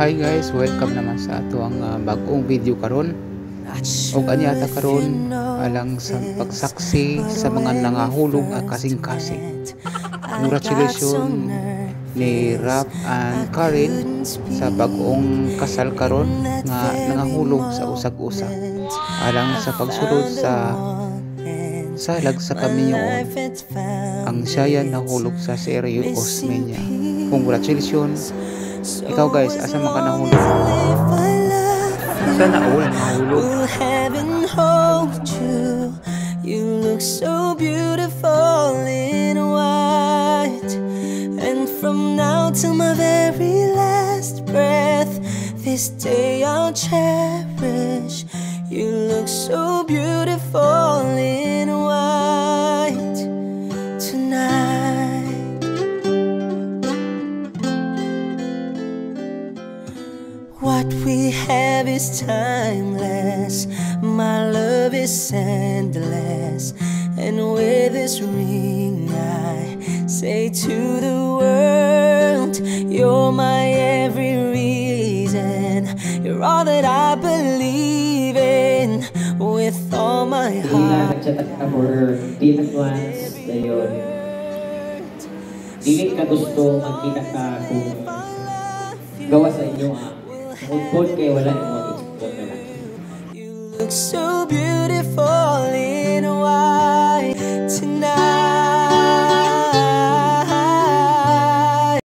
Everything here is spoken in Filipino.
Hi guys, welcome naman sa ato ang bagong video karon. Og anyata karon alang sa pagsaksi sa mga nangahulog kasing-kasing. Congratulations ni Rap and Karen sa bagong kasal karon nga nangahulog sa usag-usag alang sa pagsulod sa salag sa kaminyoon. Ang siya nahulog sa Sergio Osmeña. Congratulations. Ikaw guys, asa man ka nahulog? Sana all nahulog. You look so beautiful in white, and from now till my very last breath, this day I'll cherish. You look so beautiful in white tonight. What we have is timeless, my love is endless, and with this ring I say to the world, you're my every reason, you're all that I believe in with all my heart. Di advance dayon. Dili ka gusto magkita ka kung gawa sa inyo utpod kay wala imong itpod na lang. You look so beautiful